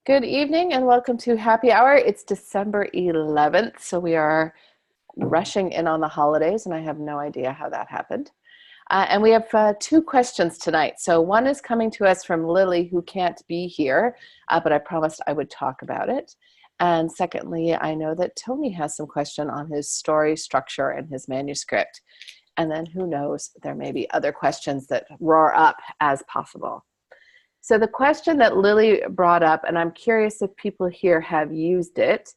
Good evening and welcome to Happy Hour. It's December 11th, so we are rushing in on the holidays, and I have no idea how that happened. And we have two questions tonight. So one is coming to us from Lily, who can't be here, but I promised I would talk about it. And secondly, I know that Tony has some question on his story structure and his manuscript. And then who knows, there may be other questions that roar up as possible. So the question that Lily brought up, and I'm curious if people here have used it,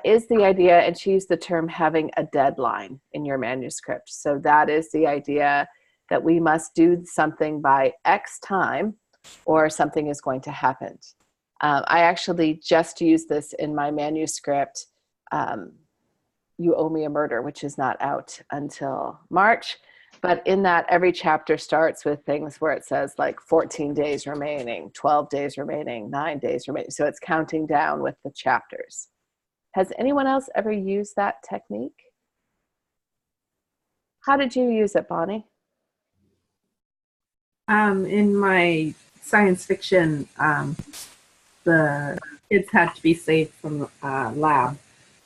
is the idea, and she used the term having a deadline in your manuscript. So that is the idea that we must do something by X time or something is going to happen. I actually just used this in my manuscript, You Owe Me a Murder, which is not out until March. But in that, every chapter starts with things where it says like 14 days remaining, 12 days remaining, 9 days remaining. So it's counting down with the chapters. Has anyone else ever used that technique? How did you use it, Bonnie? In my science fiction, the kids had to be saved from the lab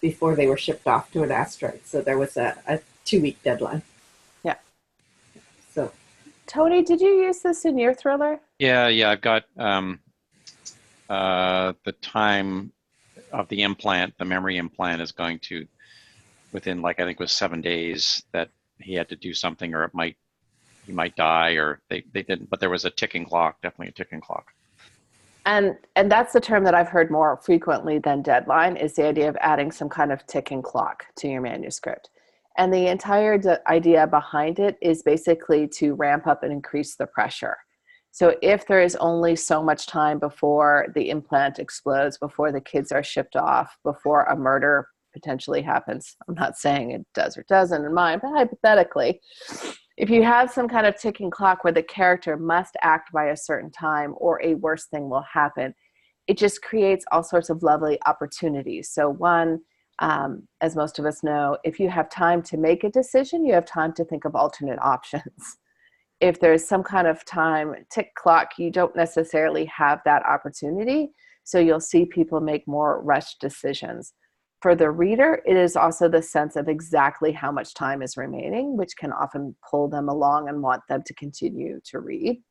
before they were shipped off to an asteroid. So there was a 2-week deadline. Yeah. So, Tony, did you use this in your thriller? Yeah. I've got the time of the implant, the memory implant is going to, within like, I think it was 7 days that he had to do something, or he might die, or they didn't, but there was a ticking clock, definitely a ticking clock. And that's the term that I've heard more frequently than deadline, is the idea of adding some kind of ticking clock to your manuscript. And the entire idea behind it is basically to ramp up and increase the pressure. So if there is only so much time before the implant explodes, before the kids are shipped off, before a murder potentially happens, I'm not saying it does or doesn't in mine, but hypothetically, if you have some kind of ticking clock where the character must act by a certain time or a worse thing will happen, it just creates all sorts of lovely opportunities. So one, as most of us know, if you have time to make a decision, you have time to think of alternate options. If there's some kind of time tick clock, you don't necessarily have that opportunity. So you'll see people make more rushed decisions. For the reader, it is also the sense of exactly how much time is remaining, which can often pull them along and want them to continue to read.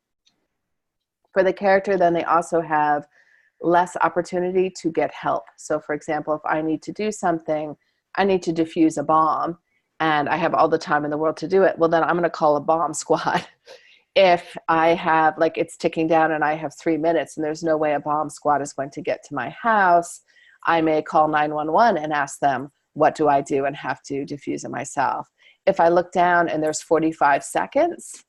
For the character, then they also have less opportunity to get help. So for example, if I need to do something, I need to defuse a bomb, and I have all the time in the world to do it, well, then I'm going to call a bomb squad. If I have, like, it's ticking down and I have 3 minutes and there's no way a bomb squad is going to get to my house, I may call 911 and ask them, what do I do, and have to defuse it myself. If I look down and there's 45 seconds,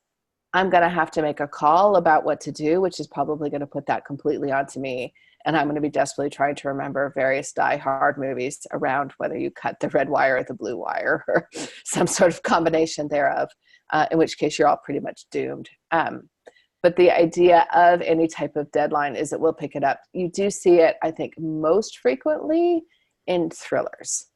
I'm going to have to make a call about what to do, which is probably going to put that completely onto me. And I'm going to be desperately trying to remember various Die Hard movies around whether you cut the red wire or the blue wire or some sort of combination thereof, in which case you're all pretty much doomed. But the idea of any type of deadline is it will pick it up. You do see it, I think, most frequently in thrillers,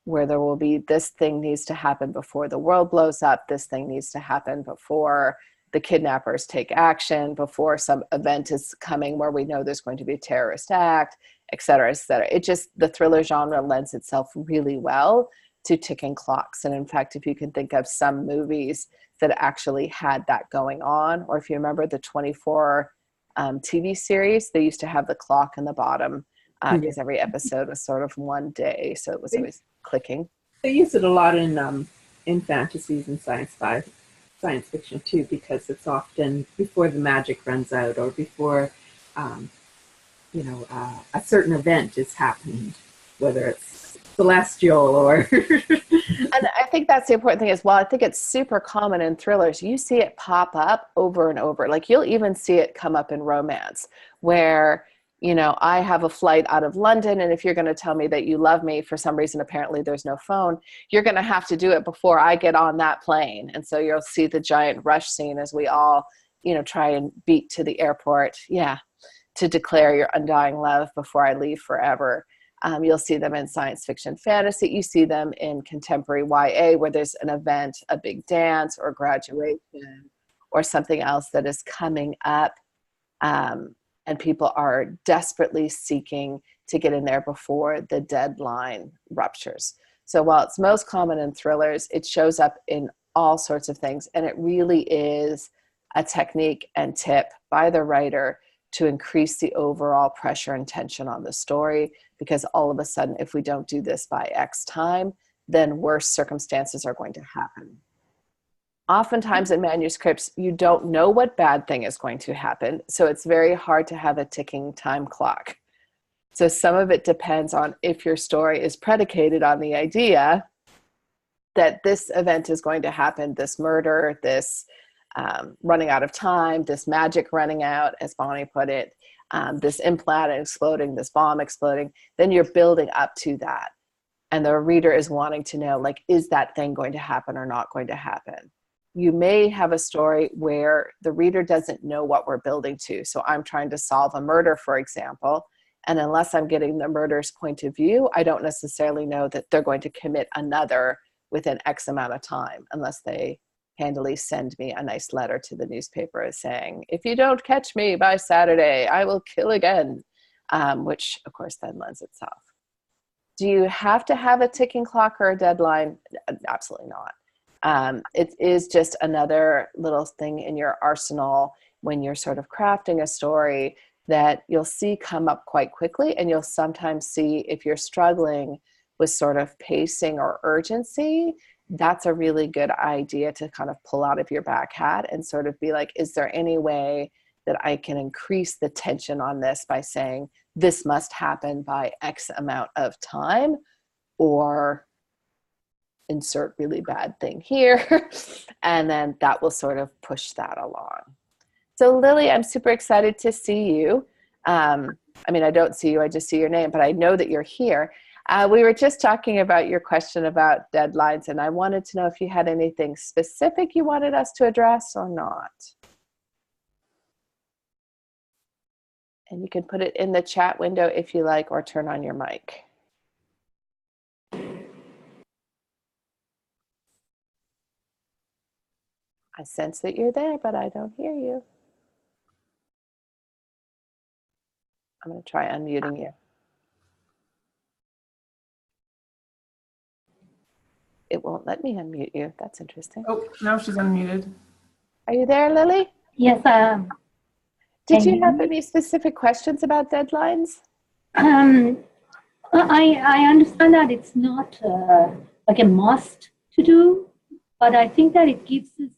where there will be, this thing needs to happen before the world blows up, this thing needs to happen before the kidnappers take action, before some event is coming where we know there's going to be a terrorist act, et cetera, et cetera. It just, the thriller genre lends itself really well to ticking clocks. And in fact, if you can think of some movies that actually had that going on, or if you remember the 24 TV series, they used to have the clock in the bottom because every episode was sort of one day, so it was always clicking. they use it a lot in fantasies and science fiction too, because it's often before the magic runs out, or before a certain event is happening, whether it's celestial or And I think that's the important thing as well. I think it's super common in thrillers. You see it pop up over and over. Like, you'll even see it come up in romance where, I have a flight out of London, and if you're going to tell me that you love me, for some reason, apparently there's no phone, you're going to have to do it before I get on that plane. And so you'll see the giant rush scene as we all, try and beat to the airport. Yeah. To declare your undying love before I leave forever. You'll see them in science fiction fantasy. You see them in contemporary YA, where there's an event, a big dance or graduation or something else that is coming up. and people are desperately seeking to get in there before the deadline ruptures. So while it's most common in thrillers, it shows up in all sorts of things, and it really is a technique and tip by the writer to increase the overall pressure and tension on the story, because all of a sudden, if we don't do this by X time, then worse circumstances are going to happen. Oftentimes in manuscripts, you don't know what bad thing is going to happen, so it's very hard to have a ticking time clock. So some of it depends on if your story is predicated on the idea that this event is going to happen, this murder, this running out of time, this magic running out, as Bonnie put it, this implant exploding, this bomb exploding, then you're building up to that. And the reader is wanting to know, like, is that thing going to happen or not going to happen? You may have a story where the reader doesn't know what we're building to. So I'm trying to solve a murder, for example, and unless I'm getting the murderer's point of view, I don't necessarily know that they're going to commit another within X amount of time, unless they handily send me a nice letter to the newspaper saying, if you don't catch me by Saturday, I will kill again, which of course then lends itself. Do you have to have a ticking clock or a deadline? Absolutely not. It is just another little thing in your arsenal when you're sort of crafting a story that you'll see come up quite quickly, and you'll sometimes see if you're struggling with sort of pacing or urgency, that's a really good idea to kind of pull out of your back hat and sort of be like, is there any way that I can increase the tension on this by saying this must happen by X amount of time, or insert really bad thing here. And then that will sort of push that along. So Lily, I'm super excited to see you. I mean, I don't see you, I just see your name, but I know that you're here. We were just talking about your question about deadlines, and I wanted to know if you had anything specific you wanted us to address or not. And you can put it in the chat window if you like, or turn on your mic. I sense that you're there, but I don't hear you. I'm going to try unmuting you. It won't let me unmute you. That's interesting. Oh, now she's unmuted. Are you there, Lily? Yes, I am. Did you have any specific questions about deadlines? I understand that it's not like a must to do, but I think that it gives us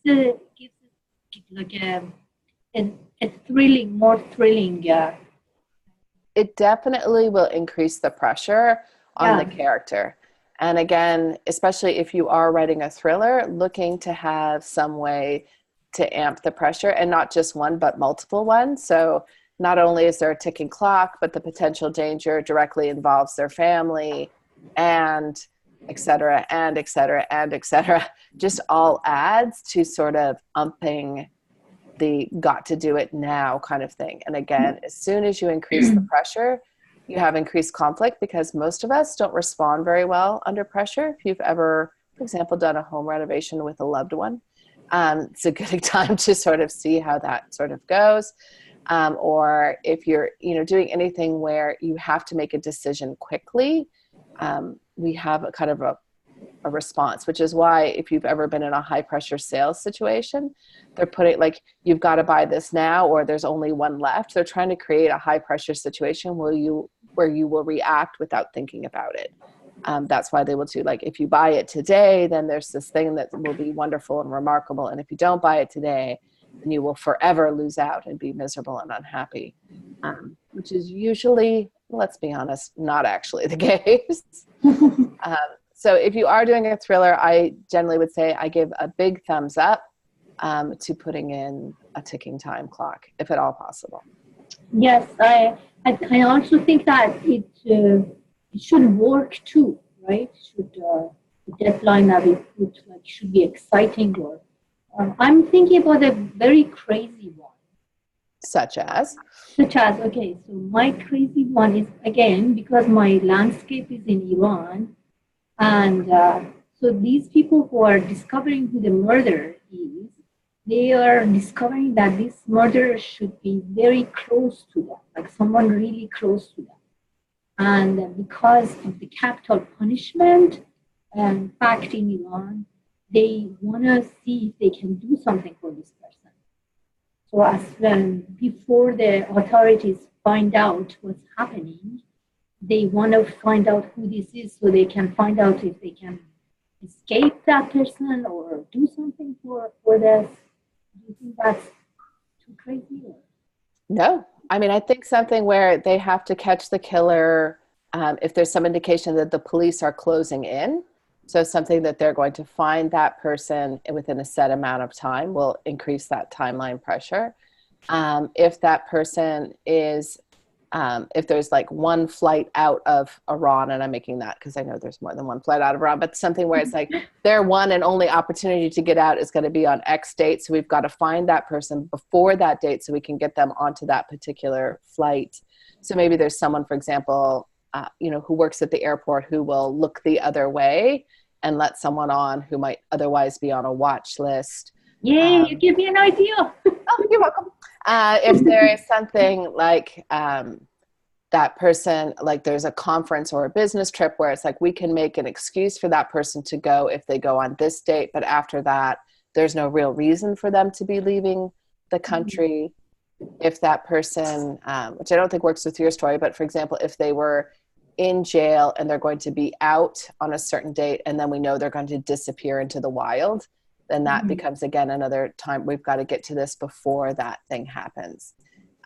like a thrilling, more thrilling. It definitely will increase the pressure on Yeah. the character. And again, especially if you are writing a thriller, looking to have some way to amp the pressure, and not just one, but multiple ones. So not only is there a ticking clock, but the potential danger directly involves their family, and et cetera, and et cetera, and et cetera. Just all adds to sort of umping the got to do it now kind of thing. And again, as soon as you increase the pressure, you have increased conflict, because most of us don't respond very well under pressure. If you've ever, for example, done a home renovation with a loved one, it's a good time to sort of see how that sort of goes. Or if you're, doing anything where you have to make a decision quickly, we have a kind of a response, which is why if you've ever been in a high pressure sales situation, they're putting like, you've got to buy this now, or there's only one left. They're trying to create a high pressure situation where you will react without thinking about it. That's why they will do, like, if you buy it today, then there's this thing that will be wonderful and remarkable. And if you don't buy it today, then you will forever lose out and be miserable and unhappy, which is usually, let's be honest, not actually the case. So if you are doing a thriller, I generally would say I give a big thumbs up to putting in a ticking time clock, if at all possible. Yes, I also think that it should work too, right? The deadline that we put should be exciting. Or I'm thinking about a very crazy one. Such as, Okay, so my crazy one is, again, because my landscape is in Iran, and so these people who are discovering who the murderer is, they are discovering that this murderer should be very close to them, like someone really close to them. And because of the capital punishment fact in Iran, they want to see if they can do something for this person. So as before the authorities find out what's happening, they want to find out who this is so they can find out if they can escape that person or do something for this. Do you think that's too crazy? Or? No. I mean, I think something where they have to catch the killer if there's some indication that the police are closing in. So something that they're going to find that person within a set amount of time will increase that timeline pressure. If that person is, if there's like one flight out of Iran, and I'm making that because I know there's more than one flight out of Iran, but something where it's like their one and only opportunity to get out is going to be on X date. So we've got to find that person before that date so we can get them onto that particular flight. So maybe there's someone, for example, who works at the airport who will look the other way and let someone on who might otherwise be on a watch list. Yeah, you give me an idea. Oh, you're welcome. If there is something like that person, like there's a conference or a business trip where it's like we can make an excuse for that person to go if they go on this date, but after that, there's no real reason for them to be leaving the country. If that person, which I don't think works with your story, but for example, if they were in jail and they're going to be out on a certain date and then we know they're going to disappear into the wild, then that becomes, again, another time we've got to get to this before that thing happens.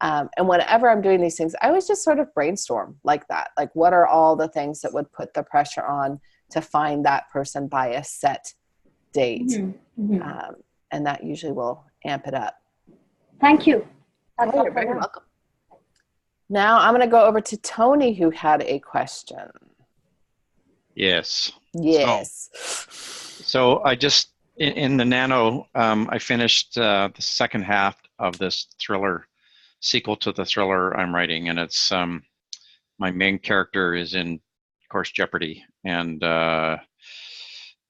And whenever I'm doing these things, I always just sort of brainstorm like that. Like, what are all the things that would put the pressure on to find that person by a set date? And that usually will amp it up. Thank you. You're very welcome. Now I'm going to go over to Tony, who had a question. Yes. Yes. So I just, in the Nano, I finished the second half of this thriller, sequel to the thriller I'm writing, and it's my main character is in, of course, jeopardy, and a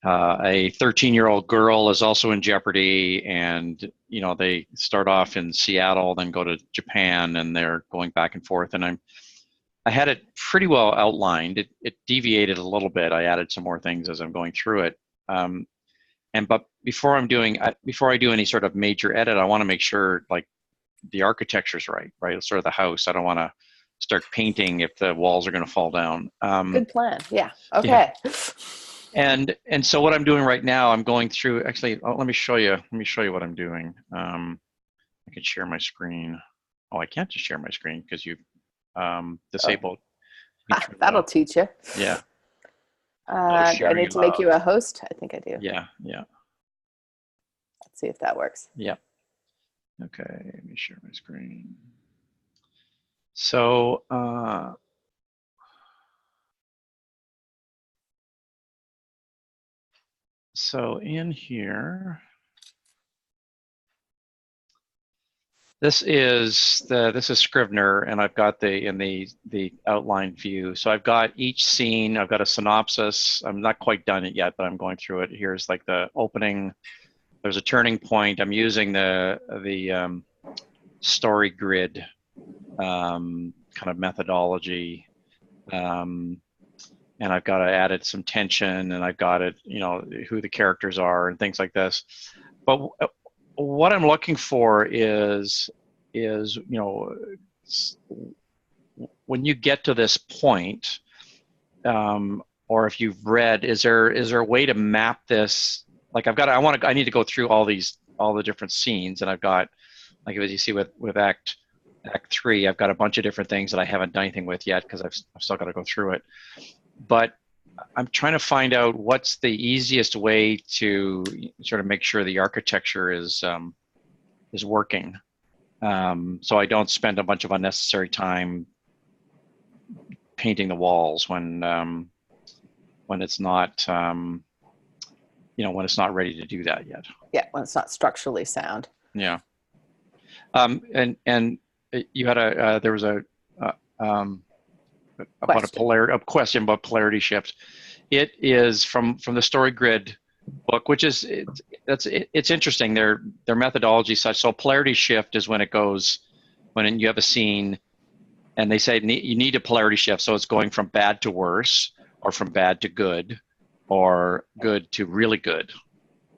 13-year-old girl is also in jeopardy, and they start off in Seattle, then go to Japan, and they're going back and forth. And I had it pretty well outlined. It deviated a little bit. I added some more things as I'm going through it. But before I do any sort of major edit, I want to make sure like the architecture's right? Sort of the house. I don't want to start painting if the walls are going to fall down. Good plan. Yeah. Okay. Yeah. And so what I'm doing right now, I'm going through. Actually, let me show you. Let me show you what I'm doing. I can share my screen. Oh, I can't just share my screen because you've disabled. That'll teach you. Yeah. Do I need to make you a host? I think I do. Yeah. Let's see if that works. Yeah. Okay, let me share my screen. So, so in here, this is Scrivener, and I've got the outline view. So I've got each scene. I've got a synopsis. I'm not quite done it yet, but I'm going through it. Here's like the opening. There's a turning point. I'm using the story grid kind of methodology, and I've got to add some tension, and I've got it, who the characters are and things like this. But what I'm looking for is when you get to this point, or if you've read, is there a way to map this? Like I need to go through all the different scenes, and I've got, like as you see with Act 3, I've got a bunch of different things that I haven't done anything with yet because I've still got to go through it. But I'm trying to find out what's the easiest way to sort of make sure the architecture is working, so I don't spend a bunch of unnecessary time painting the walls when it's not. When it's not ready to do that yet. Yeah, when it's not structurally sound. Yeah. And you had there was a question about polarity shift. It is from the story grid book, which is it's interesting. Their methodology is such. So polarity shift is when it goes when you have a scene, and they say you need a polarity shift, so it's going from bad to worse, or from bad to good, or good to really good.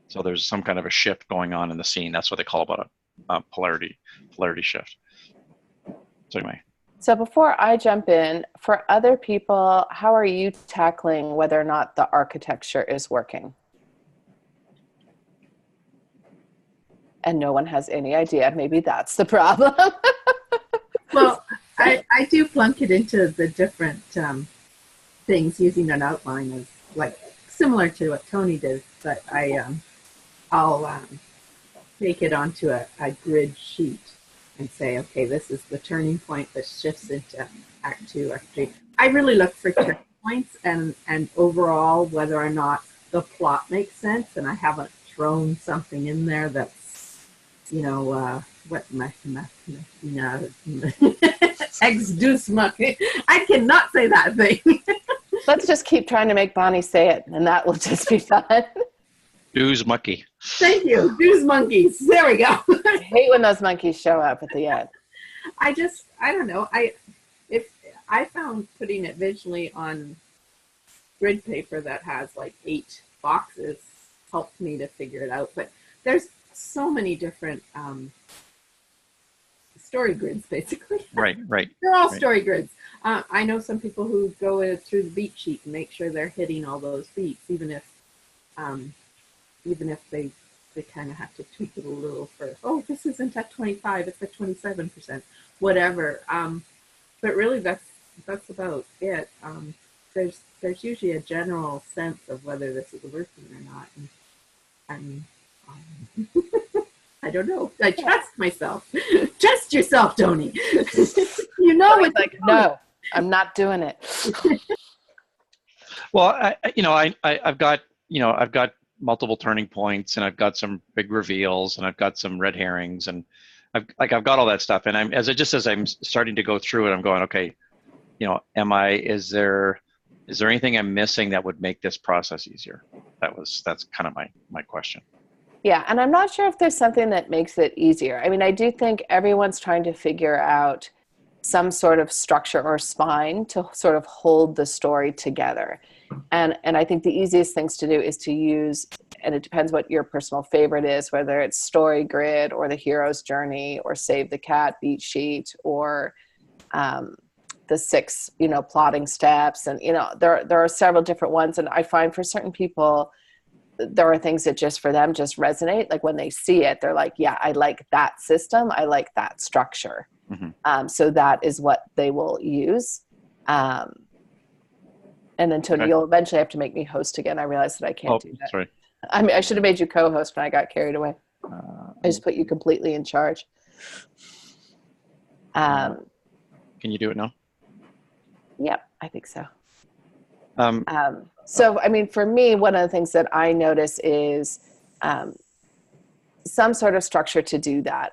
So there's some kind of a shift going on in the scene. That's what they call about a polarity shift. So anyway. So before I jump in, for other people, how are you tackling whether or not the architecture is working? And no one has any idea. Maybe that's the problem. Well, I do plunk it into the different things using an outline as like similar to what Tony did, but I'll take it onto a grid sheet and say, okay, this is the turning point that shifts into Act 2, Act 3. I really look for turning points and overall whether or not the plot makes sense, and I haven't thrown something in there that's, you know, ex deuce monkey. I cannot say that thing. Let's just keep trying to make Bonnie say it, and that will just be fun. Doo's monkey. Thank you. Deuce monkeys. There we go. I hate when those monkeys show up at the end. I don't know. I found putting it visually on grid paper that has like 8 boxes helped me to figure it out. But there's so many different story grids, basically. Right. They're all story grids. I know some people who go through the beat sheet and make sure they're hitting all those beats, even if they kind of have to tweak it a little for, oh, this isn't at 25, it's at 27%, whatever. But really, that's about it. There's usually a general sense of whether this is working or not, and I don't know. I trust myself. Trust yourself, Tony. You know it's like, no, I'm not doing it. Well, I've got multiple turning points, and I've got some big reveals, and I've got some red herrings, and I've got all that stuff. And as I'm starting to go through it, I'm going, okay, is there anything I'm missing that would make this process easier? That's kind of my question. Yeah, and I'm not sure if there's something that makes it easier. I mean, I do think everyone's trying to figure out some sort of structure or spine to sort of hold the story together. And I think the easiest things to do is to use, and it depends what your personal favorite is, whether it's Story Grid or The Hero's Journey or Save the Cat beat sheet or the 6, plotting steps. And, there are several different ones. And I find for certain people, there are things that just for them just resonate. Like when they see it, they're like, yeah, I like that system. I like that structure. Mm-hmm. So that is what they will use. And then Tony, you'll eventually have to make me host again. I realize that I can't do that. Sorry. I mean, I should have made you co-host when I got carried away. I just put you completely in charge. Can you do it now? Yep, I think so. So, I mean, for me, one of the things that I notice is some sort of structure to do that.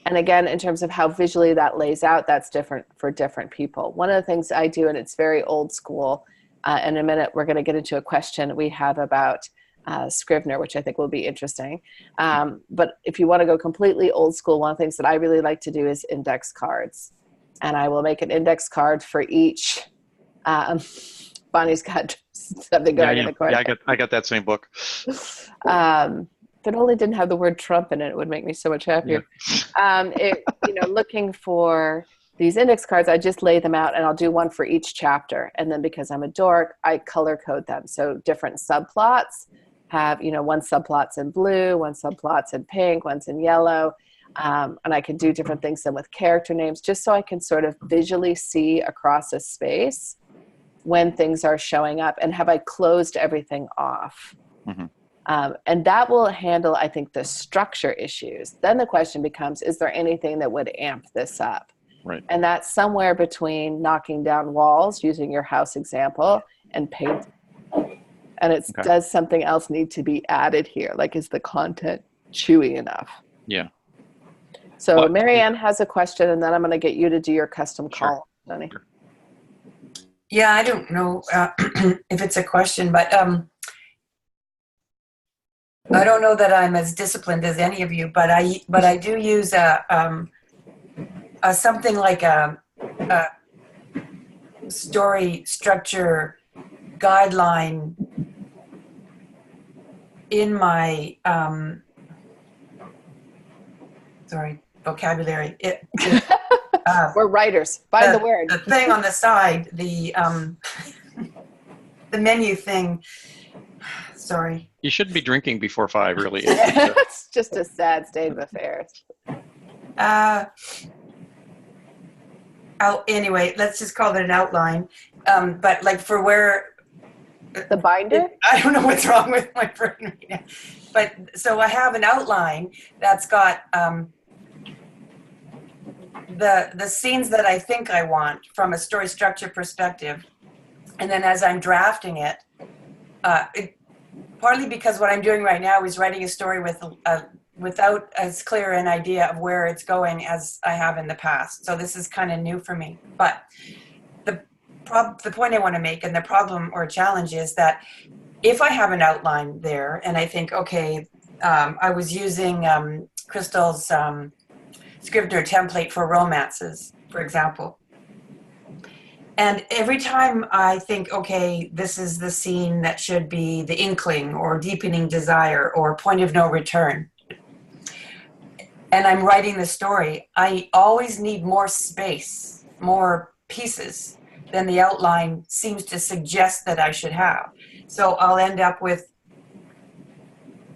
And again, in terms of how visually that lays out, that's different for different people. One of the things I do, and it's very old school, in a minute we're going to get into a question we have about Scrivener, which I think will be interesting. But if you want to go completely old school, one of the things that I really like to do is index cards. And I will make an index card for each. Bonnie's got something going in the corner. Yeah, I got that same book. If it only didn't have the word Trump in it, it would make me so much happier. Yeah. Looking for these index cards, I just lay them out and I'll do one for each chapter. And then because I'm a dork, I color code them. So different subplots have, one subplot's in blue, one subplot's in pink, one's in yellow. And I can do different things then with character names, just so I can sort of visually see across a space when things are showing up and have I closed everything off. Mm-hmm. And that will handle, I think, the structure issues. Then the question becomes, is there anything that would amp this up? Right. And that's somewhere between knocking down walls, using your house example, and paint. And does something else need to be added here? Like, is the content chewy enough? Yeah. So Marianne has a question, and then I'm going to get you to do your custom call, Tony. Sure. Yeah, I don't know if it's a question, but I don't know that I'm as disciplined as any of you, but I do use something like a story structure guideline in my vocabulary. We're writers. Find the word. The thing on the side, the menu thing. Sorry. You shouldn't be drinking before 5, really. It's just a sad state of affairs. Anyway, let's just call it an outline. But like for where the binder? I don't know what's wrong with my brain right now. But so I have an outline that's got the scenes that I think I want from a story structure perspective. And then as I'm drafting it, partly because what I'm doing right now is writing a story without as clear an idea of where it's going as I have in the past. So this is kind of new for me. But the point I want to make, and the problem or challenge, is that if I have an outline there and I think, okay, I was using Crystal's Scrivener template for romances, for example. And every time I think, okay, this is the scene that should be the inkling or deepening desire or point of no return, and I'm writing the story, I always need more space, more pieces than the outline seems to suggest that I should have. So I'll end up with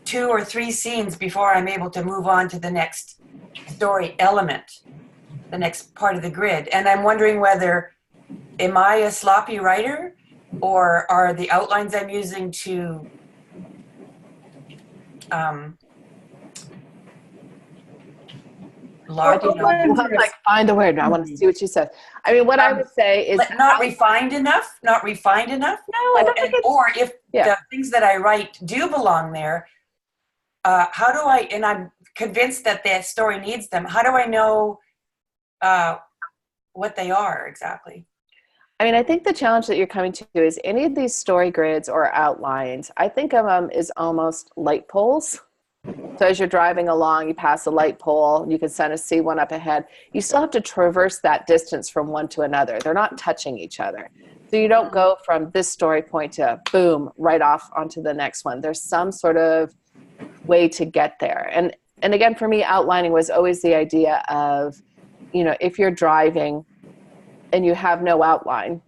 2 or 3 scenes before I'm able to move on to the next story element, the next part of the grid. And I'm wondering whether, am I a sloppy writer, or are the outlines I'm using to like find the word. I want to see what you said. I mean, what I would say is not refined enough. Not refined enough. No, I don't think it's, or if the things that I write do belong there, how do I? And I'm convinced that the story needs them. How do I know what they are exactly? I mean, I think the challenge that you're coming to is any of these story grids or outlines, I think of them as almost light poles. So as you're driving along, you pass a light pole, you can kind of see one up ahead. You still have to traverse that distance from one to another. They're not touching each other. So you don't go from this story point to boom, right off onto the next one. There's some sort of way to get there. And again, for me, outlining was always the idea of, you know, if you're driving and you have no outline,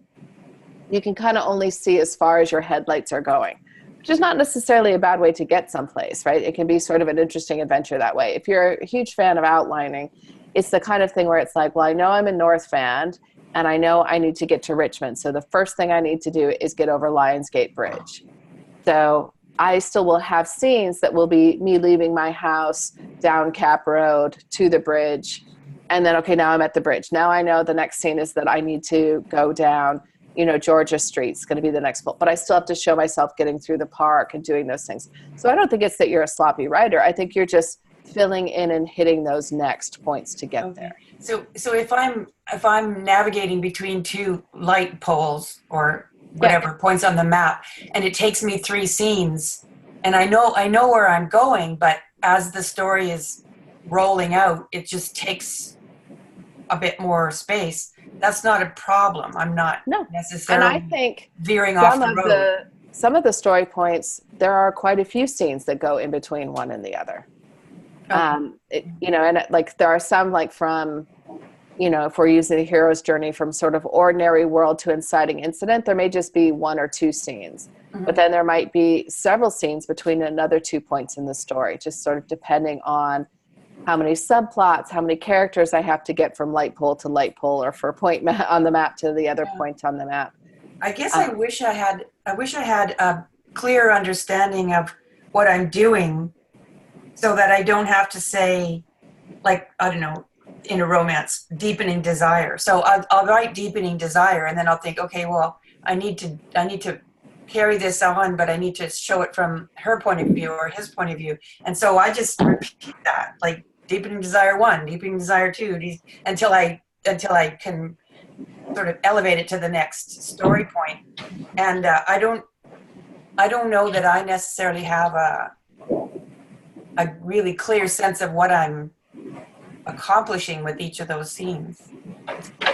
you can kind of only see as far as your headlights are going, which is not necessarily a bad way to get someplace, right? It can be sort of an interesting adventure that way. If you're a huge fan of outlining, it's the kind of thing where it's like, well, I know I'm in North Van, and I know I need to get to Richmond. So the first thing I need to do is get over Lionsgate Bridge. So I still will have scenes that will be me leaving my house down Cap Road to the bridge. And then, okay, now I'm at the bridge. Now I know the next scene is that I need to go down, you know, Georgia Street's going to be the next book. But I still have to show myself getting through the park and doing those things. So I don't think it's that you're a sloppy writer. I think you're just filling in and hitting those next points to get there. So if I'm navigating between 2 light poles or whatever points on the map, and it takes me 3 scenes, and I know where I'm going, but as the story is rolling out, it just takes a bit more space. That's not a problem. I'm not necessarily and I think veering off the road. Some of the story points, there are quite a few scenes that go in between one and the other. Okay. You know, and like there are some like from, you know, if we're using the hero's journey from sort of ordinary world to inciting incident, there may just be 1 or 2 scenes. Mm-hmm. But then there might be several scenes between another 2 points in the story, just sort of depending on how many subplots, how many characters I have to get from light pole to light pole, or for a point on the map to the other point on the map. I guess I wish I had a clear understanding of what I'm doing, so that I don't have to say, like, I don't know, in a romance, deepening desire. So I'll write deepening desire, and then I'll think, okay, well, I need to carry this on, but I need to show it from her point of view or his point of view. And so I just repeat that, like deepening desire 1, deepening desire 2, until I can sort of elevate it to the next story point. And I don't know that I necessarily have a really clear sense of what I'm accomplishing with each of those scenes.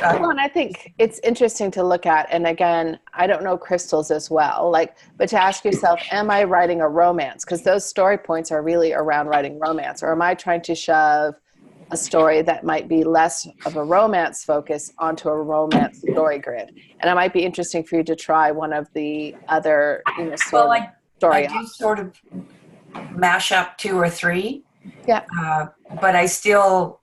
Well, and I think it's interesting to look at, and again, I don't know crystals as well, like, but to ask yourself, am I writing a romance? Because those story points are really around writing romance, or am I trying to shove a story that might be less of a romance focus onto a romance story grid? And it might be interesting for you to try one of the other, Well, sort of I story. do sort of mash up 2 or 3. Yeah. But I still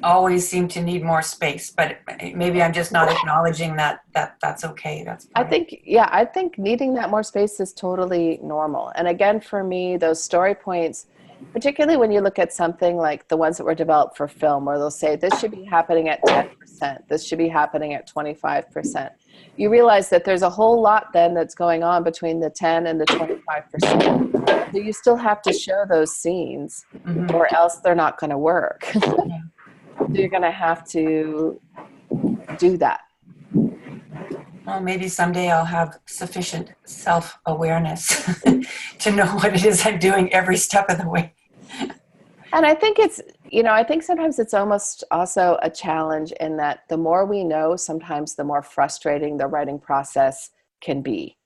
always seem to need more space. But maybe I'm just not acknowledging that's okay. That's I fine. I think needing that more space is totally normal. And again, for me, those story points, particularly when you look at something like the ones that were developed for film, where they'll say this should be happening at 10%, this should be happening at 25%. You realize that there's a whole lot then that's going on between the 10 and the 25%. So you still have to show those scenes, Mhm. or else they're not going to work. So you're going to have to do that. Well, maybe someday I'll have sufficient self-awareness to know what it is I'm doing every step of the way. And I think it's, I think sometimes it's almost also a challenge in that the more we know, sometimes the more frustrating the writing process can be.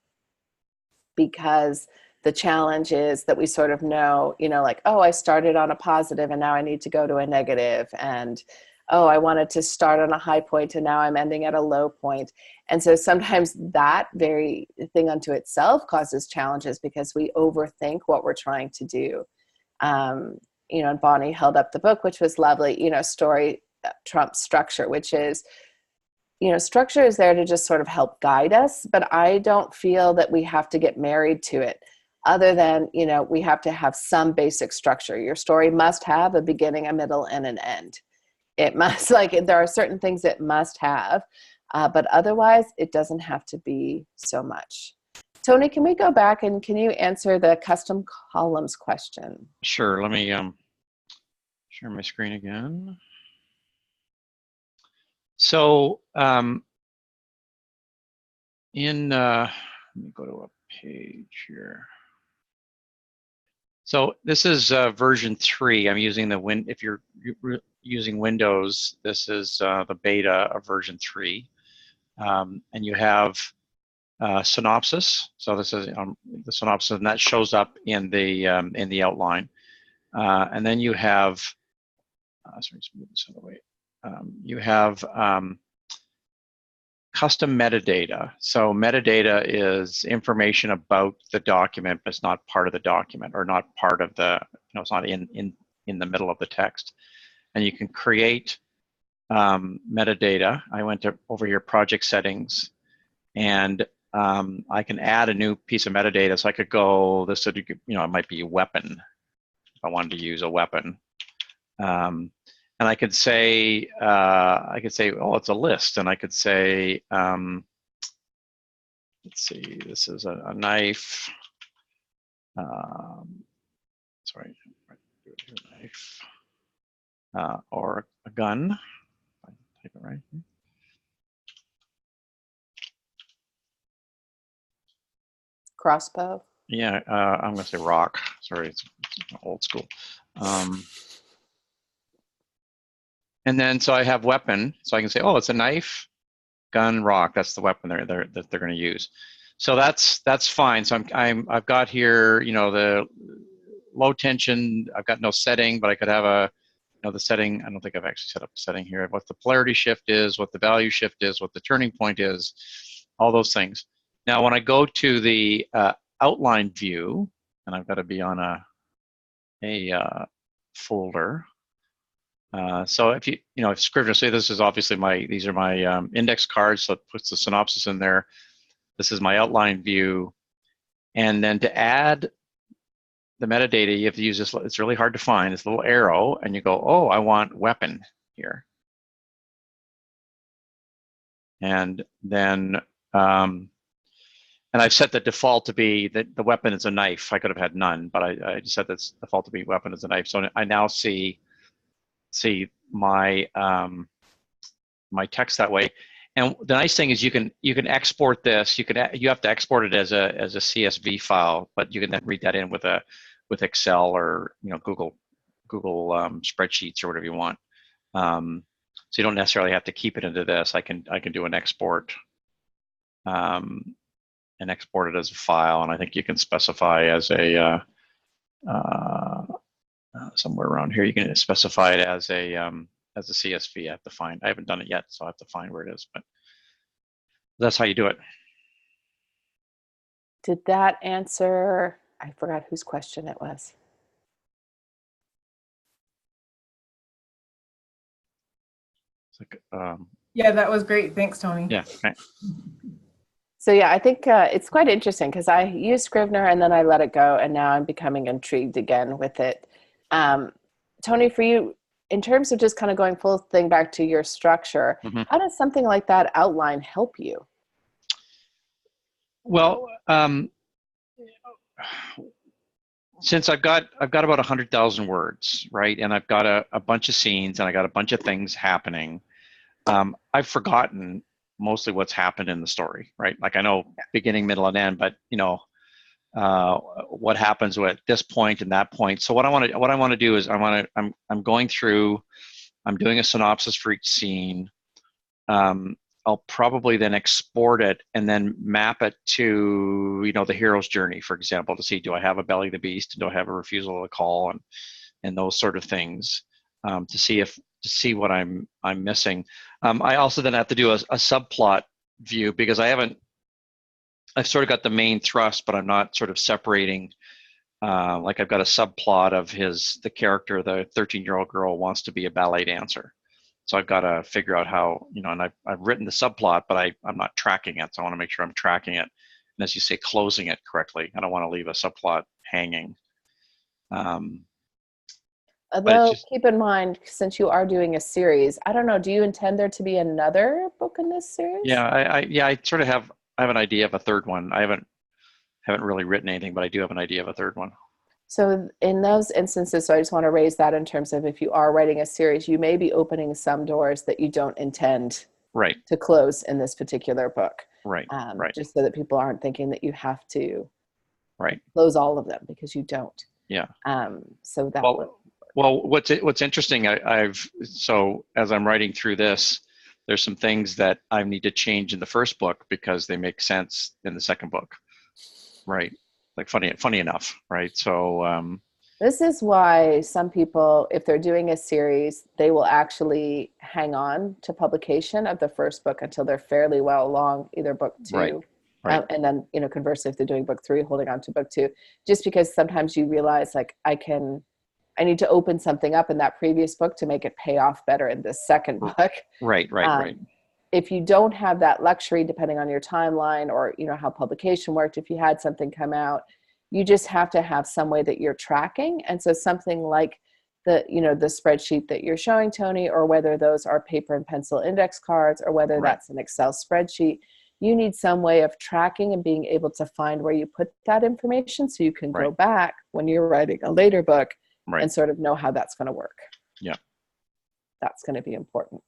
Because the challenge is that we sort of know, like, oh, I started on a positive and now I need to go to a negative. And, oh, I wanted to start on a high point and now I'm ending at a low point. And so sometimes that very thing unto itself causes challenges because we overthink what we're trying to do. And Bonnie held up the book, which was lovely, story trumps structure, which is, structure is there to just sort of help guide us, but I don't feel that we have to get married to it other than, we have to have some basic structure. Your story must have a beginning, a middle, and an end. It must, there are certain things it must have, but otherwise it doesn't have to be so much. Tony, can we go back and can you answer the custom columns question? Sure. Let me share my screen again. So let me go to a page here. So this is version 3. I'm using if you're using Windows, this is the beta of version 3. And you have synopsis. So this is the synopsis, and that shows up in the outline. And then you have, sorry, let's move this other way. You have custom metadata. So metadata is information about the document, but it's not part of the document, or not part of the, it's not in the middle of the text. And you can create metadata. I went over here, project settings, and I can add a new piece of metadata. So I could go, this would, it might be a weapon, if I wanted to use a weapon. And I could say, oh, it's a list. And I could say, let's see, this is a knife. Sorry, a knife. Or a gun. I type it right. Crossbow? Yeah, I'm going to say rock. Sorry, it's old school. And then, so I have weapon. So I can say, oh, it's a knife, gun, rock. That's the weapon that they're going to use. So that's fine. So I've got here, the low tension. I've got no setting, but I could have the setting. I don't think I've actually set up the setting here. What the polarity shift is, what the value shift is, what the turning point is, all those things. Now, when I go to the outline view, and I've got to be on a folder. So if if Scrivener, say this is obviously these are my index cards, so it puts the synopsis in there. This is my outline view. And then to add the metadata, you have to use this, it's really hard to find, this little arrow, and you go, oh, I want weapon here. And then, and I've set the default to be that the weapon is a knife. I could have had none, but I just set this default to be weapon is a knife. So I now see my my text that way. And the nice thing is you can export this. You have to export it as a CSV file, but you can then read that in with a with Excel or Google spreadsheets or whatever you want. So you don't necessarily have to keep it into this. I can do an export and export it as a file, and I think you can specify as a somewhere around here you can specify it as a CSV. I have to find. I haven't done it yet, so I have to find where it is. But that's how you do it. Did that answer? I forgot whose question it was. It's like, Yeah, that was great. Thanks, Tony. yeah. Okay. So yeah, I think it's quite interesting because I used Scrivener and then I let it go, and now I'm becoming intrigued again with it. Tony, for you, in terms of just kind of going full thing back to your structure, how does something like that outline help you? Well, since I've got about 100,000 words, right, and I've got a bunch of scenes and I got a bunch of things happening, I've forgotten mostly what's happened in the story, right? Like I know beginning, middle, and end, but what happens at this point and that point. So what I want to do is I'm going through, I'm doing a synopsis for each scene. I'll probably then export it and then map it to the hero's journey, for example, to see, do I have a belly of the beast, do I have a refusal of the call, and those sort of things, to see what I'm missing. I also then have to do a subplot view because I've sort of got the main thrust, but I'm not sort of separating. Like I've got a subplot of the character, the 13-year-old girl wants to be a ballet dancer. So I've got to figure out how, and I've written the subplot, but I'm not tracking it. So I want to make sure I'm tracking it. And as you say, closing it correctly. I don't want to leave a subplot hanging. Although, keep in mind, since you are doing a series, I don't know, do you intend there to be another book in this series? Yeah, I sort of have an idea of a third one. I haven't really written anything, but I do have an idea of a third one. So in those instances, so I just want to raise that in terms of if you are writing a series, you may be opening some doors that you don't intend to close in this particular book. Right. Just so that people aren't thinking that you have to close all of them, because you don't. Yeah. So that well, what's interesting, so as I'm writing through this, there's some things that I need to change in the first book because they make sense in the second book. Right. Like funny enough, right? So this is why some people, if they're doing a series, they will actually hang on to publication of the first book until they're fairly well along, either book 2, right. And then conversely, if they're doing book 3, holding on to book 2, just because sometimes you realize like I need to open something up in that previous book to make it pay off better in this second book. Right. If you don't have that luxury, depending on your timeline or how publication worked, if you had something come out, you just have to have some way that you're tracking. And so something like the spreadsheet that you're showing, Tony, or whether those are paper and pencil index cards, or whether that's an Excel spreadsheet, you need some way of tracking and being able to find where you put that information so you can go back when you're writing a later book and sort of know how that's going to work. Yeah. That's going to be important.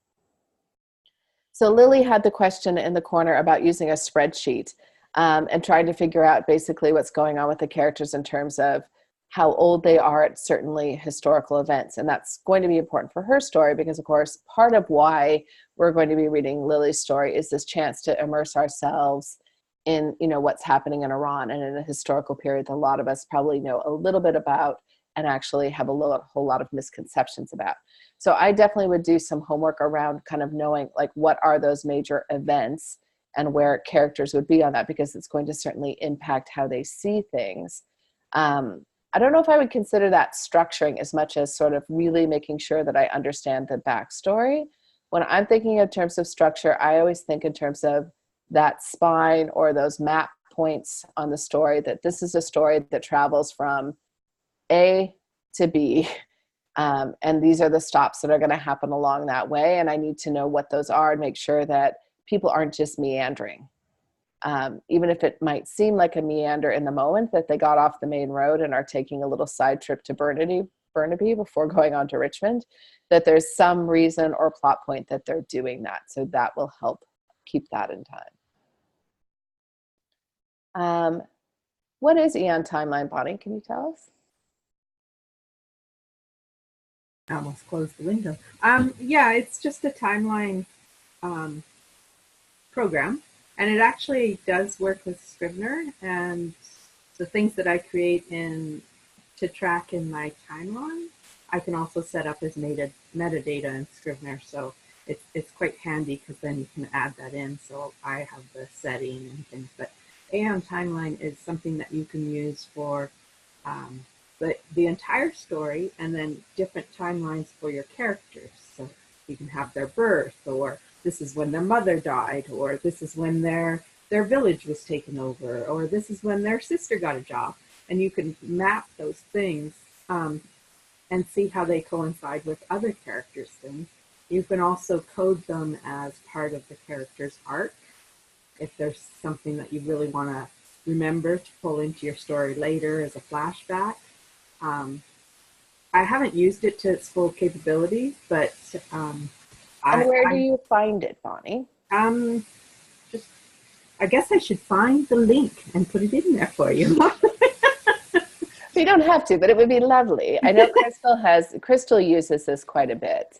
So Lily had the question in the corner about using a spreadsheet and trying to figure out basically what's going on with the characters in terms of how old they are at certainly historical events. And that's going to be important for her story because, of course, part of why we're going to be reading Lily's story is this chance to immerse ourselves in, what's happening in Iran and in a historical period that a lot of us probably know a little bit about and actually have a whole lot of misconceptions about. So I definitely would do some homework around kind of knowing like what are those major events and where characters would be on that, because it's going to certainly impact how they see things. I don't know if I would consider that structuring as much as sort of really making sure that I understand the backstory. When I'm thinking in terms of structure, I always think in terms of that spine or those map points on the story, that this is a story that travels from A to B. And these are the stops that are going to happen along that way. And I need to know what those are and make sure that people aren't just meandering. Even if it might seem like a meander in the moment that they got off the main road and are taking a little side trip to Burnaby before going on to Richmond, that there's some reason or plot point that they're doing that. So that will help keep that in time. What is Eon Timeline, Bonnie? Can you tell us? I almost closed the window. Yeah, it's just a timeline program, and it actually does work with Scrivener, and the things that I create in to track in my timeline, I can also set up as metadata in Scrivener, so it's quite handy because then you can add that in. So I have the setting and things, but AM timeline is something that you can use for the entire story, and then different timelines for your characters. So you can have their birth, or this is when their mother died, or this is when their village was taken over, or this is when their sister got a job. And you can map those things and see how they coincide with other characters' things. You can also code them as part of the character's arc if there's something that you really want to remember to pull into your story later as a flashback. I haven't used it to its full capabilities, but and where do you find it, Bonnie? Just, I guess I should find the link and put it in there for you. You don't have to, but it would be lovely. I know Crystal uses this quite a bit.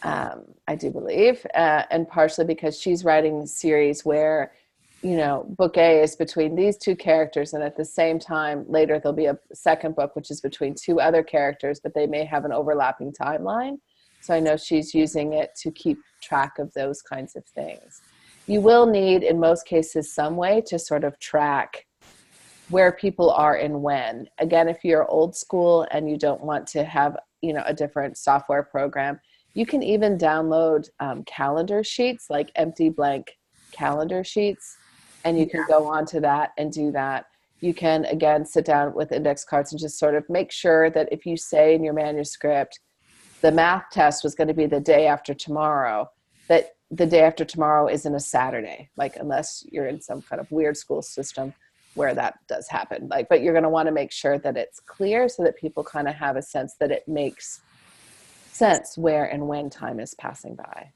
I do believe, and partially because she's writing a series where, you know, book A is between these two characters, and at the same time later there'll be a second book which is between two other characters, but they may have an overlapping timeline. So I know she's using it to keep track of those kinds of things. You will need, in most cases, some way to sort of track where people are and when. Again, if you're old school and you don't want to have, you know, a different software program, you can even download calendar sheets, like empty blank calendar sheets, and you can go onto that and do that. You can, again, sit down with index cards and just sort of make sure that if you say in your manuscript, the math test was going to be the day after tomorrow, that the day after tomorrow isn't a Saturday, like unless you're in some kind of weird school system where that does happen. Like, but you're going to want to make sure that it's clear so that people kind of have a sense that it makes sense where and when time is passing by.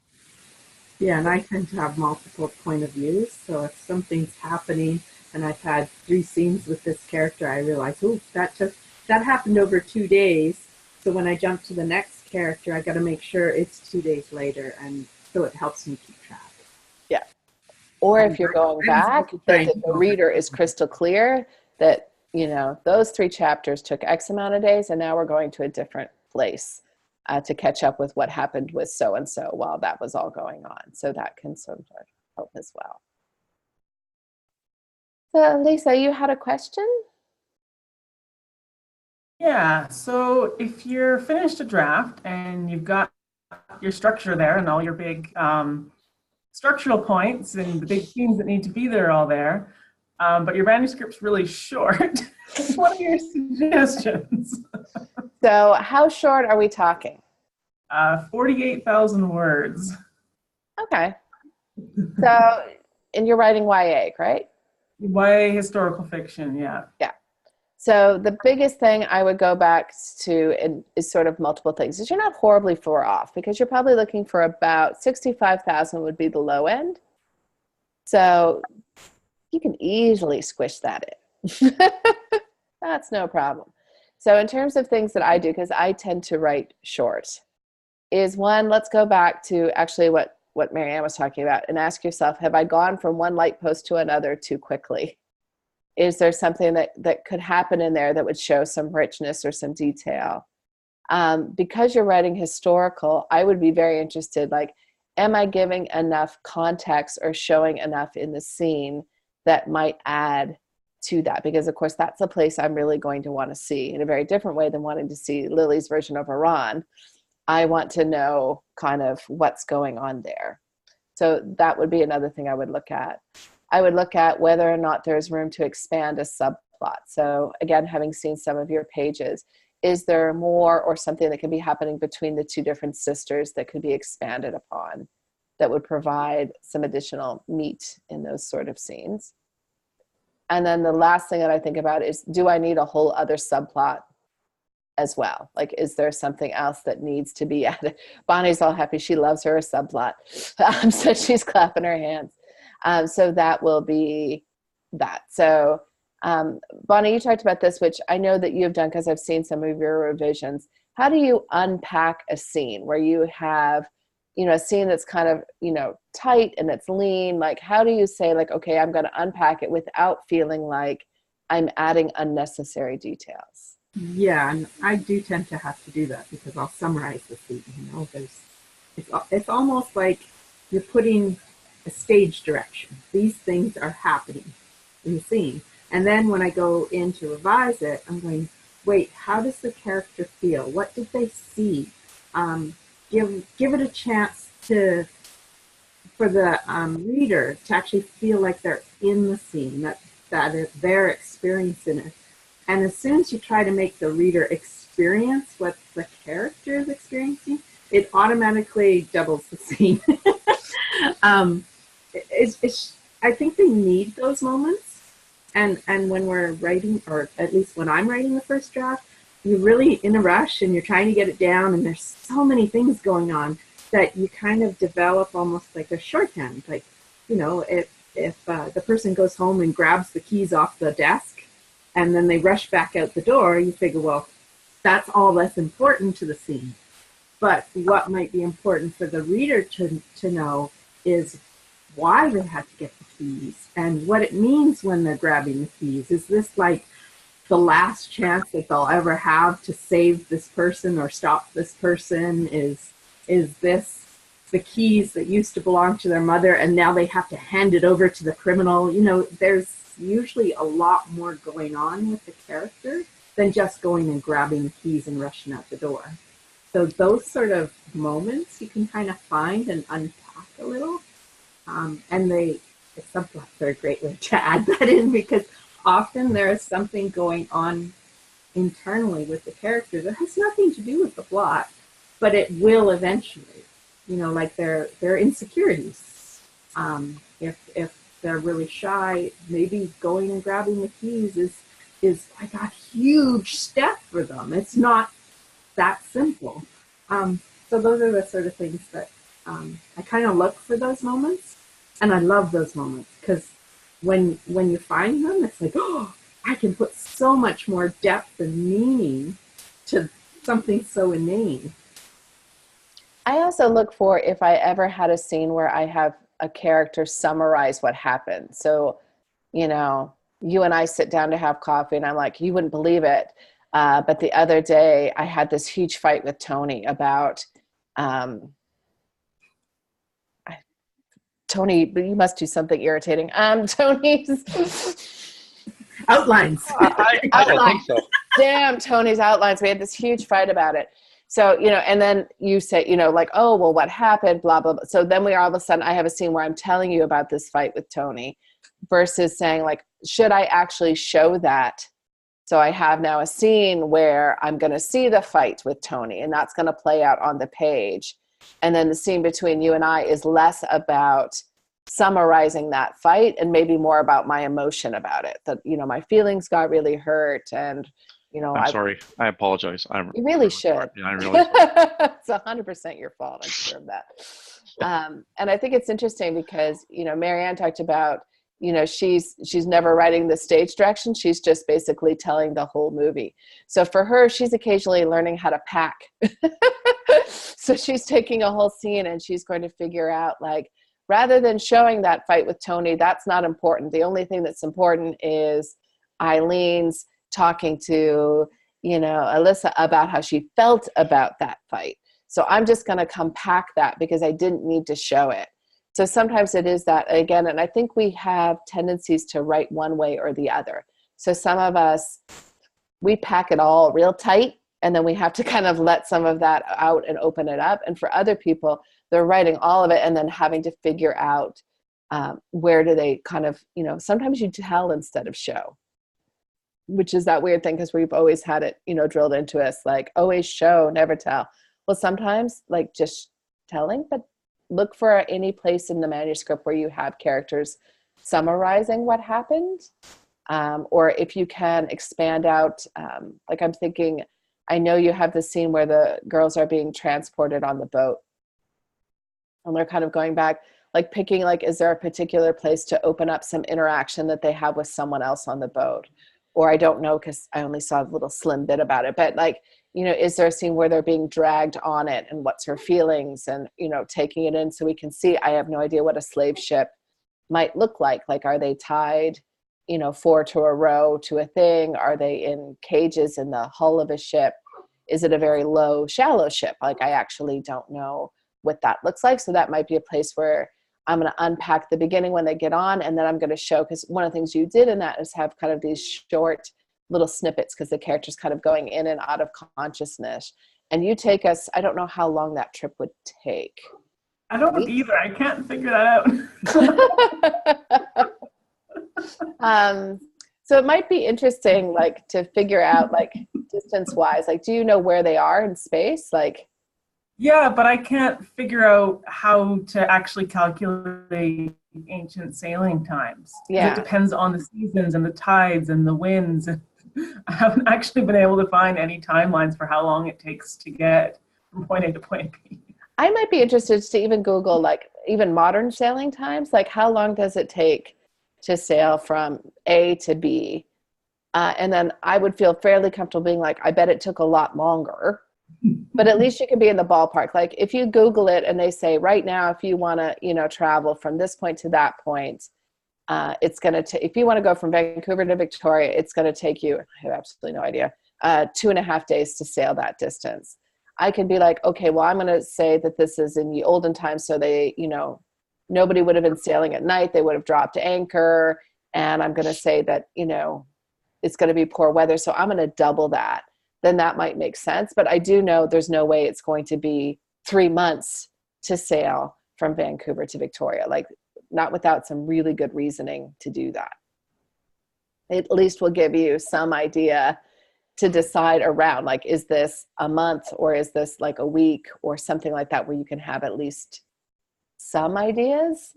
Yeah, and I tend to have multiple point of views. So if something's happening and I've had 3 scenes with this character, I realize, oh, that happened over 2 days. So when I jump to the next character, I got to make sure it's 2 days later, and so it helps me keep track. Yeah. Or if you're going back, that the reader is crystal clear that, you know, those 3 chapters took X amount of days, and now we're going to a different place to catch up with what happened with so-and-so while that was all going on. So that can sort of help as well. So Lisa, you had a question? Yeah, so if you're finished a draft and you've got your structure there and all your big structural points and the big themes that need to be there all there, but your manuscript's really short, what are your suggestions? So how short are we talking? 48,000 words. Okay. So, and you're writing YA, right? YA historical fiction, yeah. Yeah. So the biggest thing I would go back to is sort of multiple things. Is you're not horribly far off, because you're probably looking for about 65,000 would be the low end. So you can easily squish that in. That's no problem. So in terms of things that I do, because I tend to write short, is one, let's go back to actually what Marianne was talking about and ask yourself, have I gone from one light post to another too quickly? Is there something that could happen in there that would show some richness or some detail? Because you're writing historical, I would be very interested, like, am I giving enough context or showing enough in the scene that might add to that? Because of course that's a place I'm really going to want to see in a very different way than wanting to see Lily's version of Iran. I want to know kind of what's going on there. So that would be another thing I would look at. I would look at whether or not there's room to expand a subplot. So again, having seen some of your pages, is there more or something that could be happening between the 2 different sisters that could be expanded upon that would provide some additional meat in those sort of scenes? And then the last thing that I think about is, do I need a whole other subplot as well? Like, is there something else that needs to be added? Bonnie's all happy. She loves her a subplot. So she's clapping her hands. So that will be that. So Bonnie, you talked about this, which I know that you've done because I've seen some of your revisions. how do you unpack a scene where you have, you know, a scene that's kind of, you know, tight and it's lean? Like, how do you say, like, okay, I'm going to unpack it without feeling like I'm adding unnecessary details? Yeah, and I do tend to have to do that because I'll summarize the scene. You know, it's almost like you're putting a stage direction. These things are happening in the scene, and then when I go in to revise it, I'm going, wait, how does the character feel? What did they see? Give it a chance for the reader to actually feel like they're in the scene, that they're experiencing it. And as soon as you try to make the reader experience what the character is experiencing, it automatically doubles the scene. I think they need those moments. And when we're writing, or at least when I'm writing the first draft, you're really in a rush and you're trying to get it down, and there's so many things going on that you kind of develop almost like a shorthand. Like, you know, if the person goes home and grabs the keys off the desk, and then they rush back out the door, you figure, well, that's all that's important to the scene. But what might be important for the reader to know is why they had to get the keys and what it means when they're grabbing the keys. Is this like the last chance that they'll ever have to save this person or stop this person? Is this the keys that used to belong to their mother and now they have to hand it over to the criminal? You know, there's usually a lot more going on with the character than just going and grabbing the keys and rushing out the door. So those sort of moments you can kind of find and unpack a little. Sometimes they're a great way to add that in, because often there is something going on internally with the character that has nothing to do with the plot, but it will eventually, you know, like their insecurities. If they're really shy, maybe going and grabbing the keys is like a huge step for them. It's not that simple. So those are the sort of things that I kind of look for those moments, and I love those moments because when you find them, it's like, oh, I can put so much more depth and meaning to something so inane. I also look for if I ever had a scene where I have a character summarize what happened. So, you know, you and I sit down to have coffee and I'm like, you wouldn't believe it. But the other day I had this huge fight with Tony about, Tony, but you must do something irritating. Tony's outlines. I think so. Damn, Tony's outlines. We had this huge fight about it. So, you know, and then you say, you know, like, oh, well, what happened, blah, blah, blah. So then we all of a sudden, I have a scene where I'm telling you about this fight with Tony versus saying, like, should I actually show that? So I have now a scene where I'm going to see the fight with Tony, and that's going to play out on the page. And then the scene between you and I is less about summarizing that fight and maybe more about my emotion about it. That, you know, my feelings got really hurt, and, you know, I'm sorry. I apologize. You really should. Sorry. Yeah, I'm really sorry. It's 100% your fault. I'm sure of that. And I think it's interesting because, you know, Marianne talked about, you know, she's never writing the stage direction. She's just basically telling the whole movie. So for her, she's occasionally learning how to pack. So she's taking a whole scene and she's going to figure out, like, rather than showing that fight with Tony, that's not important. The only thing that's important is Eileen's talking to, you know, Alyssa about how she felt about that fight. So I'm just going to compact that because I didn't need to show it. So sometimes it is that again, and I think we have tendencies to write one way or the other. So some of us, we pack it all real tight, and then we have to kind of let some of that out and open it up. And for other people, they're writing all of it and then having to figure out where do they kind of, you know, sometimes you tell instead of show, which is that weird thing because we've always had it, you know, drilled into us, like always show, never tell. Well, sometimes like just telling, but look for any place in the manuscript where you have characters summarizing what happened. Or if you can expand out, like I'm thinking, I know you have the scene where the girls are being transported on the boat and they're kind of going back, like picking, like, is there a particular place to open up some interaction that they have with someone else on the boat? Or I don't know, because I only saw a little slim bit about it, but like, is there a scene where they're being dragged on it, and what's her feelings, and, taking it in so we can see. I have no idea what a slave ship might look like. Like, are they tied, 4 to a row to a thing? Are they in cages in the hull of a ship? Is it a very low, shallow ship? Like, I actually don't know what that looks like. So that might be a place where I'm going to unpack the beginning when they get on, and then I'm going to show, because one of the things you did in that is have kind of these short little snippets, because the character's kind of going in and out of consciousness. And you take us, I don't know how long that trip would take. I don't either. I can't figure that out. So it might be interesting, like, to figure out, like, distance wise, like, do you know where they are in space? Like, yeah, but I can't figure out how to actually calculate ancient sailing times. Yeah. It depends on the seasons and the tides and the winds. I haven't actually been able to find any timelines for how long it takes to get from point A to point B. I might be interested to even Google, like, even modern sailing times. Like, how long does it take to sail from A to B? And then I would feel fairly comfortable being like, I bet it took a lot longer. But at least you can be in the ballpark. Like, if you Google it and they say right now, if you want to, travel from this point to that point, it's going to take, if you want to go from Vancouver to Victoria, it's going to take you, I have absolutely no idea, 2.5 days to sail that distance. I can be like, okay, well, I'm going to say that this is in the olden times. So they, nobody would have been sailing at night. They would have dropped anchor. And I'm going to say that, it's going to be poor weather. So I'm going to double that. Then that might make sense. But I do know there's no way it's going to be 3 months to sail from Vancouver to Victoria, like, not without some really good reasoning to do that. At least will give you some idea to decide around, like, is this a month or is this like a week or something like that, where you can have at least some ideas.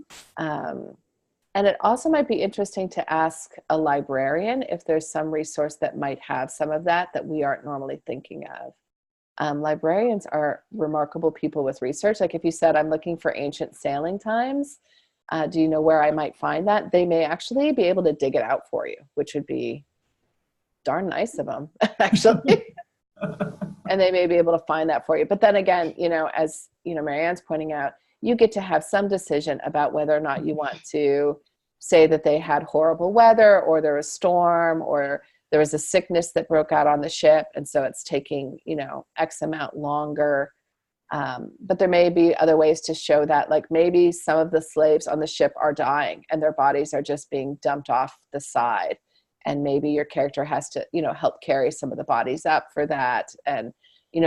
And it also might be interesting to ask a librarian if there's some resource that might have some of that we aren't normally thinking of. Librarians are remarkable people with research. Like, if you said, I'm looking for ancient sailing times, do you know where I might find that? They may actually be able to dig it out for you, which would be darn nice of them, actually. And they may be able to find that for you. But then again, as Marianne's pointing out, you get to have some decision about whether or not you want to say that they had horrible weather, or there was a storm, or there was a sickness that broke out on the ship, and so it's taking, X amount longer. But there may be other ways to show that, like, maybe some of the slaves on the ship are dying and their bodies are just being dumped off the side. And maybe your character has to, help carry some of the bodies up for that. And,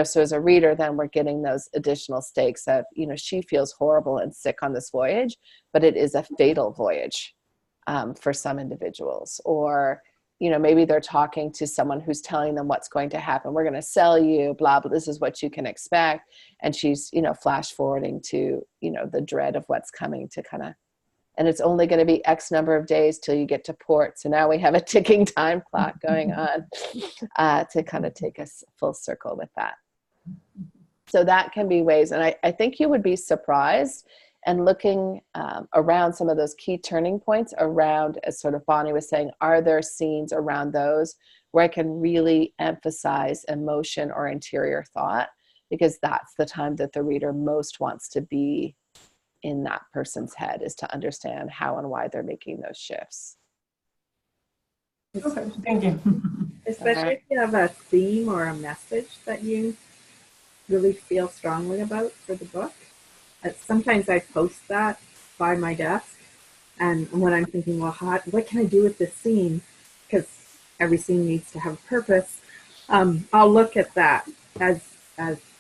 so as a reader, then we're getting those additional stakes of, she feels horrible and sick on this voyage, but it is a fatal voyage for some individuals. Or, maybe they're talking to someone who's telling them what's going to happen. We're going to sell you, blah, blah, this is what you can expect. And she's, flash forwarding to, the dread of what's coming to kind of, and it's only going to be X number of days till you get to port. So now we have a ticking time clock going on to kind of take us full circle with that. So that can be ways. And I think you would be surprised, and looking around some of those key turning points around, as sort of Bonnie was saying, are there scenes around those where I can really emphasize emotion or interior thought? Because that's the time that the reader most wants to be in that person's head, is to understand how and why they're making those shifts. Okay, thank you. Especially if you have a theme or a message that you really feel strongly about for the book. Sometimes I post that by my desk, and when I'm thinking, well, what can I do with this scene? Because every scene needs to have a purpose. I'll look at that as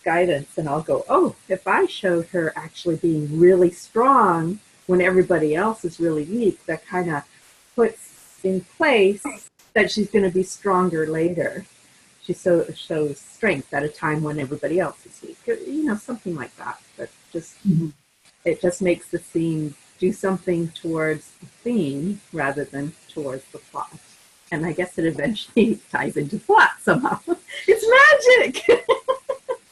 guidance, and I'll go, oh, if I showed her actually being really strong when everybody else is really weak, that kind of puts in place that she's going to be stronger later. She shows strength at a time when everybody else is weak, something like that. But just It just makes the scene do something towards the theme rather than towards the plot. And I guess it eventually ties into plot somehow. It's magic.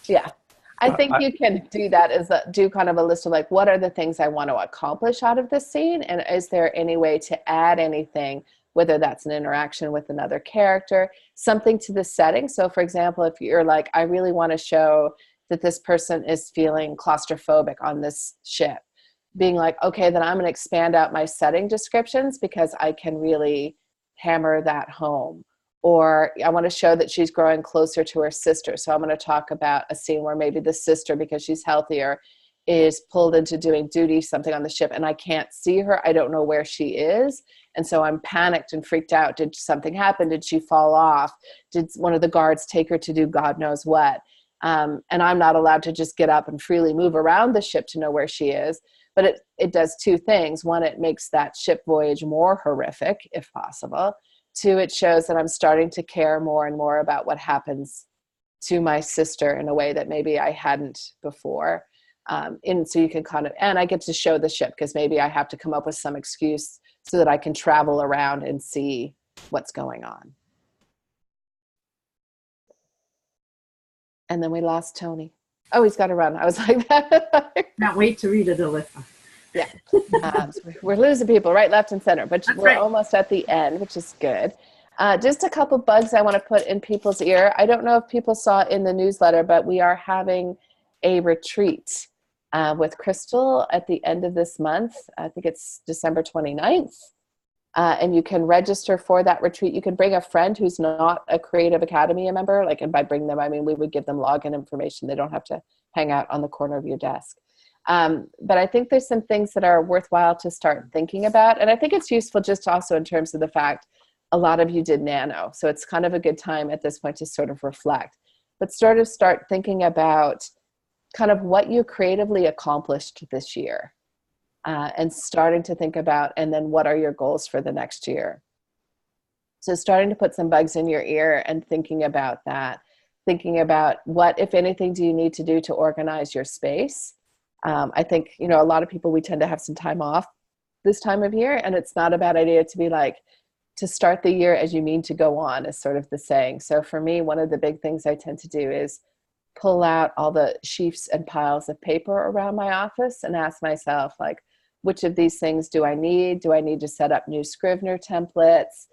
Yeah. I think you can do that, is do kind of a list of, like, what are the things I want to accomplish out of this scene? And is there any way to add anything whether that's an interaction with another character, something to the setting. So for example, if you're like, I really want to show that this person is feeling claustrophobic on this ship, being like, okay, then I'm going to expand out my setting descriptions because I can really hammer that home. Or I want to show that she's growing closer to her sister. So I'm going to talk about a scene where maybe the sister, because she's healthier, is pulled into doing duty, something on the ship, and I can't see her. I don't know where she is. And so I'm panicked and freaked out. Did something happen? Did she fall off? Did one of the guards take her to do God knows what? And I'm not allowed to just get up and freely move around the ship to know where she is. But it does two things. One, it makes that ship voyage more horrific, if possible. Two, it shows that I'm starting to care more and more about what happens to my sister in a way that maybe I hadn't before. And so you can kind of, and I get to show the ship because maybe I have to come up with some excuse so that I can travel around and see what's going on. And then we lost Tony. Oh, he's got to run. I was like that. Can't wait to read it, Alyssa. Yeah. So we're losing people right, left, and center, but That's we're right. almost at the end, which is good. Just a couple bugs I want to put in people's ear. I don't know if people saw it in the newsletter, but we are having a retreat with Crystal at the end of this month. I think it's December 29th. And you can register for that retreat. You can bring a friend who's not a Creative Academy member. Like, and by bring them, I mean, we would give them login information. They don't have to hang out on the corner of your desk. But I think there's some things that are worthwhile to start thinking about. And I think it's useful just also in terms of the fact a lot of you did nano. So it's kind of a good time at this point to sort of reflect, but sort of start thinking about kind of what you creatively accomplished this year. And starting to think about, and then what are your goals for the next year? So starting to put some bugs in your ear and thinking about that, thinking about what, if anything, do you need to do to organize your space? I think, you know, a lot of people, we tend to have some time off this time of year, and it's not a bad idea to be like, to start the year as you mean to go on is sort of the saying. So for me, one of the big things I tend to do is pull out all the sheafs and piles of paper around my office and ask myself, like, which of these things do I need? Do I need to set up new Scrivener templates?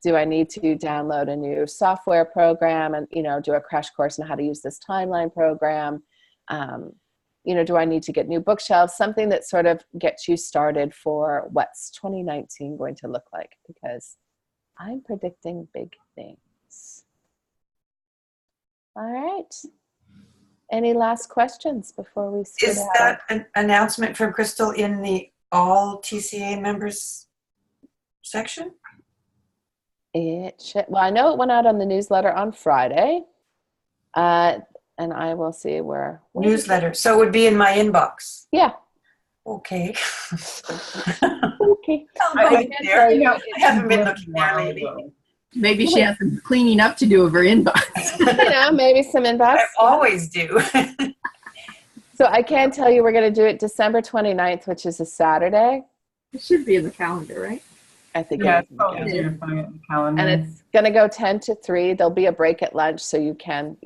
Do I need to download a new software program and, you know, do a crash course on how to use this timeline program? You know, do I need to get new bookshelves? Something that sort of gets you started for what's 2019 going to look like, because I'm predicting big things. All right. Any last questions before we skedaddle? Is that an announcement from Crystal in the all TCA members section? It should, well, I know it went out on the newsletter on Friday. And I will see where Newsletter. So it would be in my inbox. Yeah. Okay. Okay. I haven't been looking there lately. Maybe she has some cleaning up to do of her inbox. You know, maybe some inbox. I always do. So I can tell you we're going to do it December 29th, which is a Saturday. It should be in the calendar, right? I think Yeah, it is. it's probably easier to find it in the calendar. And it's going to go 10 to 3. There'll be a break at lunch, so you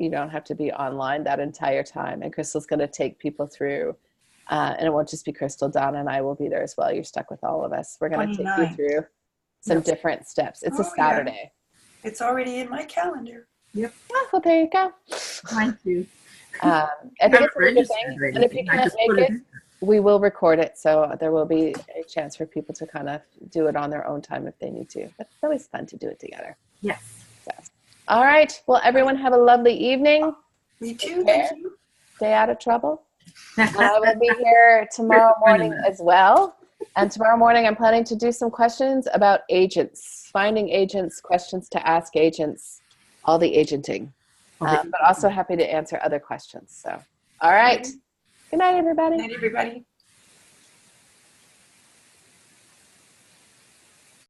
don't have to be online that entire time. And Crystal's going to take people through, and it won't just be Crystal, Donna, and I will be there as well. You're stuck with all of us. We're going to take you 29. through some different steps. It's a Saturday. Yeah. It's already in my calendar. Yep. Oh, well, there you go. Mine too. I think it's a good thing. And if you can't make it, we will record it, so there will be a chance for people to kind of do it on their own time if they need to. But it's always fun to do it together. Yes. So, all right. Well, everyone have a lovely evening. Me too. Thank you. Stay out of trouble. I will be here tomorrow morning as well. And tomorrow morning, I'm planning to do some questions about agents, finding agents, questions to ask agents, all the agenting. But also happy to answer other questions. So, all right. Good night, everybody. Good night, everybody.